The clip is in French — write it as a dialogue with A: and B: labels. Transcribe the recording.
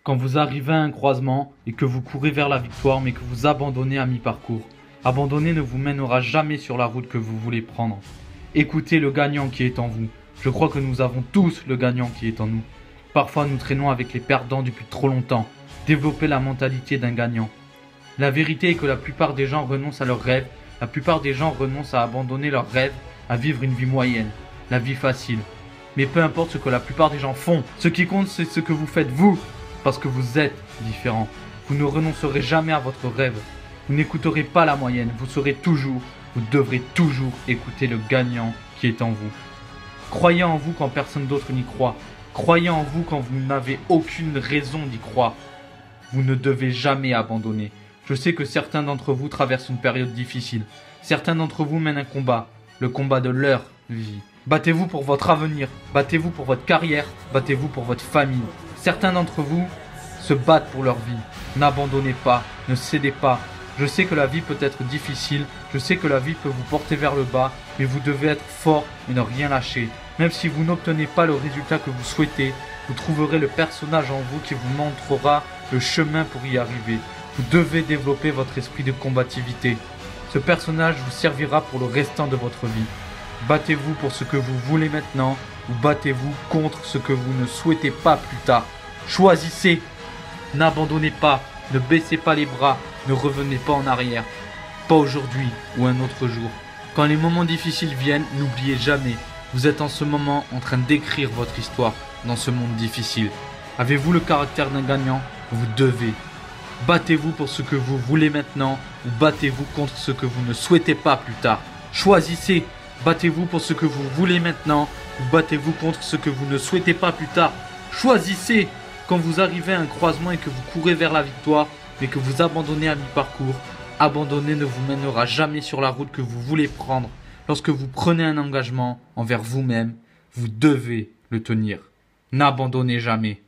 A: Quand vous arrivez à un croisement et que vous courez vers la victoire mais que vous abandonnez à mi-parcours, abandonner ne vous mènera jamais sur la route que vous voulez prendre. Écoutez le gagnant qui est en vous. Je crois que nous avons tous le gagnant qui est en nous. Parfois nous traînons avec les perdants depuis trop longtemps. Développez la mentalité d'un gagnant. La vérité est que la plupart des gens renoncent à leurs rêves, la plupart des gens renoncent à abandonner leurs rêves, à vivre une vie moyenne, la vie facile. Mais peu importe ce que la plupart des gens font, ce qui compte c'est ce que vous faites vous, parce que vous êtes différent. Vous ne renoncerez jamais à votre rêve. Vous n'écouterez pas la moyenne, vous devrez toujours écouter le gagnant qui est en vous. Croyez en vous quand personne d'autre n'y croit. Croyez en vous quand vous n'avez aucune raison d'y croire. Vous ne devez jamais abandonner. Je sais que certains d'entre vous traversent une période difficile. Certains d'entre vous mènent un combat, le combat de leur vie. Battez-vous pour votre avenir, battez-vous pour votre carrière, battez-vous pour votre famille. Certains d'entre vous se battent pour leur vie. N'abandonnez pas, ne cédez pas. Je sais que la vie peut être difficile, je sais que la vie peut vous porter vers le bas, mais vous devez être fort et ne rien lâcher. Même si vous n'obtenez pas le résultat que vous souhaitez, vous trouverez le personnage en vous qui vous montrera le chemin pour y arriver. Vous devez développer votre esprit de combativité. Ce personnage vous servira pour le restant de votre vie. Battez-vous pour ce que vous voulez maintenant ou battez-vous contre ce que vous ne souhaitez pas plus tard. Choisissez. N'abandonnez pas, ne baissez pas les bras, ne revenez pas en arrière. Pas aujourd'hui ou un autre jour. Quand les moments difficiles viennent, n'oubliez jamais, vous êtes en ce moment en train d'écrire votre histoire dans ce monde difficile. Avez-vous le caractère d'un gagnant? Vous devez. Battez-vous pour ce que vous voulez maintenant ou battez-vous contre ce que vous ne souhaitez pas plus tard. Choisissez. Battez-vous pour ce que vous voulez maintenant ou battez-vous contre ce que vous ne souhaitez pas plus tard. Choisissez. Quand vous arrivez à un croisement et que vous courez vers la victoire, mais que vous abandonnez à mi-parcours, abandonner ne vous mènera jamais sur la route que vous voulez prendre. Lorsque vous prenez un engagement envers vous-même, vous devez le tenir. N'abandonnez jamais.